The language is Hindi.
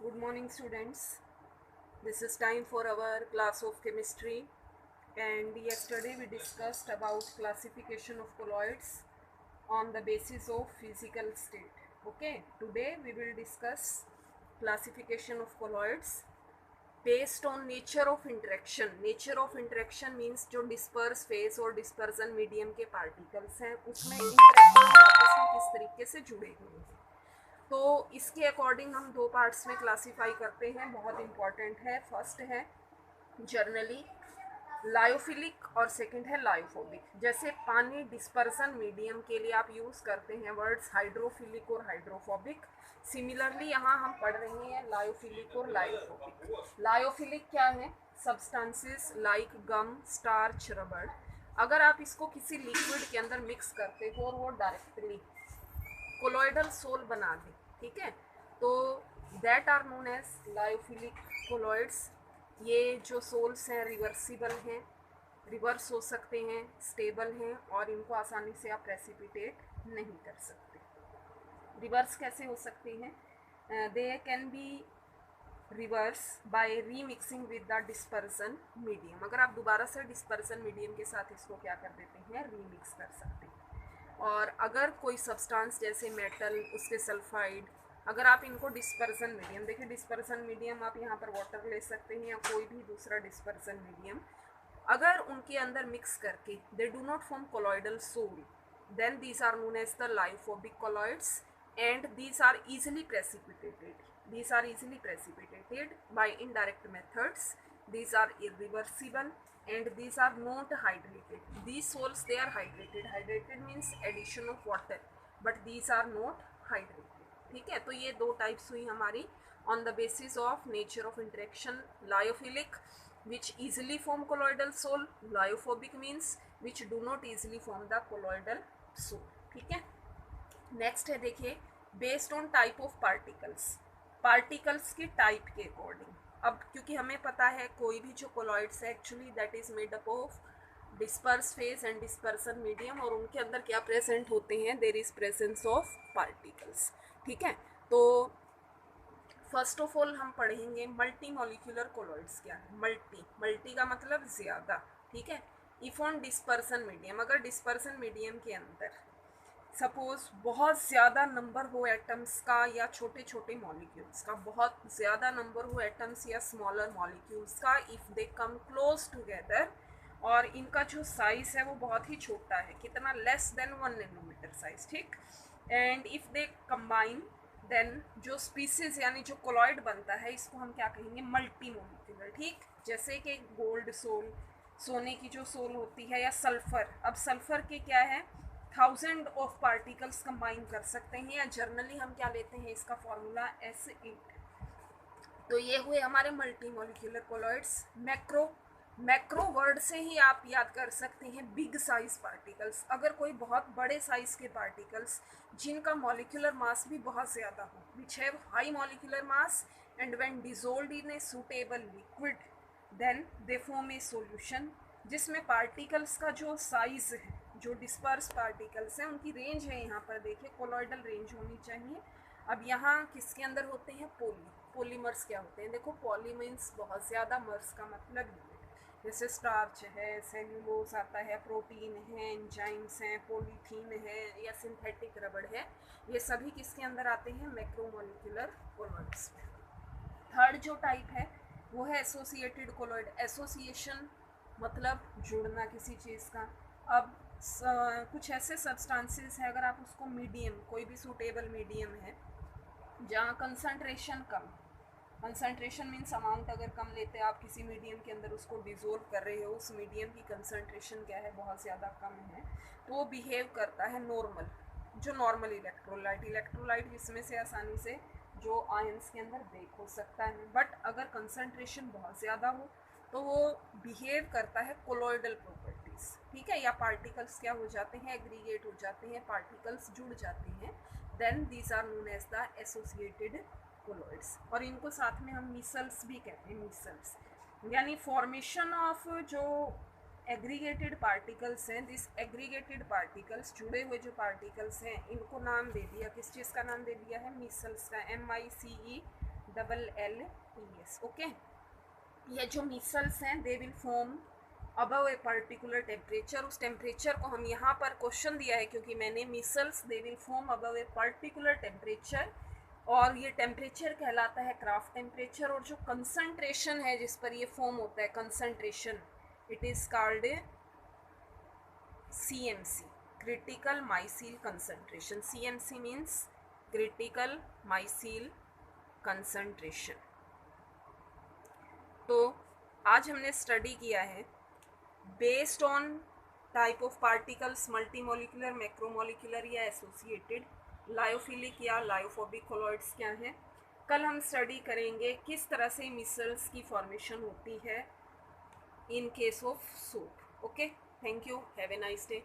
Good morning, students. This is time for our class of chemistry, and yesterday we discussed about classification of colloids on the basis of physical state. Okay, today we will discuss classification of colloids based on nature of interaction. Nature of interaction means जो disperse phase और dispersion medium के particles हैं उसमें interaction आपस में किस तरीके से जुड़े हुए हैं। तो इसके अकॉर्डिंग हम दो पार्ट्स में क्लासीफाई करते हैं, बहुत इंपॉर्टेंट है। फर्स्ट है जर्नली लायोफिलिक और सेकंड है लायोफोबिक। जैसे पानी डिस्पर्सन मीडियम के लिए आप यूज़ करते हैं वर्ड्स हाइड्रोफिलिक और हाइड्रोफोबिक, सिमिलरली यहाँ हम पढ़ रहे हैं लायोफिलिक और लायोफोबिक। लायोफिलिक क्या है? सब्सटेंसेस लाइक गम, स्टार्च, रबड़। अगर आप इसको किसी लिक्विड के अंदर मिक्स करते हो और वो डायरेक्टली कोलॉइडल सोल बना दें, ठीक है, तो that are known as lyophilic colloids. ये जो सोल्स हैं रिवर्सिबल हैं, रिवर्स हो सकते हैं, स्टेबल हैं और इनको आसानी से आप प्रेसिपिटेट नहीं कर सकते। रिवर्स कैसे हो सकते हैं? They can be reverse by remixing with the dispersion medium. अगर आप दोबारा से डिस्पर्सन मीडियम के साथ इसको क्या कर देते हैं, रीमिक्स कर सकते हैं। और अगर कोई सब्सटेंस जैसे मेटल, उसके सल्फाइड, अगर आप इनको डिस्पर्सन मीडियम, देखिए डिस्पर्सन मीडियम आप यहाँ पर वाटर ले सकते हैं या कोई भी दूसरा डिस्पर्सन मीडियम, अगर उनके अंदर मिक्स करके they do not form colloidal sol, then these are known as the lyophobic colloids and these are easily precipitated. These are easily precipitated by indirect methods. These are irreversible and these are not hydrated. These sols they are hydrated. Hydrated means addition of water, but these are not hydrated. ठीक है, तो ये दो टाइप्स हुई हमारी on the basis of nature of interaction. Lyophilic which easily form colloidal soul, lyophobic means which do not easily form the colloidal soul. ठीक है, नेक्स्ट है देखिए based on type of particles, particles की टाइप के अकॉर्डिंग। अब क्योंकि हमें पता है कोई भी जो कोलॉइड्स है actually that is made up of disperse phase and dispersion medium, और उनके अंदर क्या प्रेजेंट होते हैं, there is presence of particles. ठीक है, तो फर्स्ट ऑफ ऑल हम पढ़ेंगे मल्टी मॉलिक्यूलर कोलॉइड्स क्या है। मल्टी का मतलब ज़्यादा, ठीक है। इफ ऑन डिस्पर्सन मीडियम, अगर डिस्पर्सन मीडियम के अंदर सपोज बहुत ज़्यादा नंबर हो एटम्स का या छोटे छोटे मॉलिक्यूल्स का, बहुत ज़्यादा नंबर हो एटम्स या स्मॉलर मॉलिक्यूल्स का, if they come close together और इनका जो साइज़ है वो बहुत ही छोटा है, कितना, लेस देन 1 नैनोमीटर साइज, ठीक। And if they combine then जो स्पीसीज यानी जो कोलॉइड बनता है इसको हम क्या कहेंगे, मल्टी मॉलिक्यूलर, ठीक। जैसे कि गोल्ड सोल, सोने की जो सोल होती है, या सल्फर। अब सल्फर के क्या है, 1000 ऑफ पार्टिकल्स कंबाइन कर सकते हैं, या जर्नली हम क्या लेते हैं इसका फॉर्मूला S8। तो ये हुए हमारे multi molecular colloids. Macro word से ही आप याद कर सकते हैं बिग साइज पार्टिकल्स। अगर कोई बहुत बड़े साइज के पार्टिकल्स जिनका मॉलिक्यूलर मास भी बहुत ज़्यादा हो, which have high molecular mass and when dissolved in a suitable liquid then they form a solution, जिसमें पार्टिकल्स का जो साइज है, जो डिस्पर्स पार्टिकल्स हैं उनकी रेंज है, यहाँ पर देखिए कोलॉइडल रेंज होनी चाहिए। अब यहाँ किसके अंदर होते हैं, पॉलीमर्स क्या होते हैं, देखो पॉली मीन्स बहुत ज़्यादा, मर्स का मतलब यूनिट, जैसे स्टार्च है, सेल्यूलोज आता है, प्रोटीन है, एंजाइम्स हैं, पॉलीथीन है या सिंथेटिक रबड़ है, ये सभी किसके अंदर आते हैं, मैक्रोमोलिक्यूलर कोलॉइड्स में। थर्ड जो टाइप है वो है एसोसिएटेड कोलॉइड। एसोसिएशन मतलब जुड़ना किसी चीज़ का। अब कुछ ऐसे सब्सटेंसेस है, अगर आप उसको मीडियम, कोई भी सूटेबल मीडियम है जहाँ कंसंट्रेशन कम, कंसंट्रेशन मीन्स अमाउंट अगर कम लेते हैं आप किसी मीडियम के अंदर, उसको डिज़ोल्व कर रहे हो, उस मीडियम की कंसंट्रेशन क्या है, बहुत ज़्यादा कम है, तो वो बिहेव करता है नॉर्मल, जो नॉर्मल इलेक्ट्रोलाइट जिसमें से आसानी से जो आयंस के अंदर ब्रेक हो सकता है। बट अगर कंसंट्रेशन बहुत ज़्यादा हो तो वो बिहेव करता है कोलॉइडल प्रॉपर्टीज़, ठीक है, या पार्टिकल्स क्या हो जाते हैं, एग्रीगेट हो जाते हैं, पार्टिकल्स जुड़ जाते हैं, then these are known as the associated colloids. और इनको साथ में हम मिसल्स भी कहते हैं, मिसल्स यानी फॉर्मेशन ऑफ जो एग्रीगेटेड पार्टिकल्स हैं, दिस एग्रीगेटेड पार्टिकल्स, जुड़े हुए जो पार्टिकल्स हैं, इनको नाम दे दिया, किस चीज़ का नाम दे दिया है, मिसल्स का, MICE LLES. ओके, ये जो मिसल्स हैं they will form above a particular temperature. उस टेम्परेचर को हम यहाँ पर क्वेश्चन दिया है क्योंकि मैंने micelles they will form above a particular temperature, और ये टेम्परेचर कहलाता है क्राफ्ट टेम्परेचर. और जो कंसंट्रेशन है जिस पर ये फॉर्म होता है, concentration, it is called CMC, critical micelle concentration. CMC means critical micelle concentration. तो आज हमने स्टडी किया है based on type of particles, multimolecular, macromolecular या एसोसिएटेड, लायोफिलिक या लायोफोबिक कोलॉइड्स क्या हैं. कल हम स्टडी करेंगे किस तरह से मिसल्स की फॉर्मेशन होती है in case of soup. Okay, thank you, have a nice day.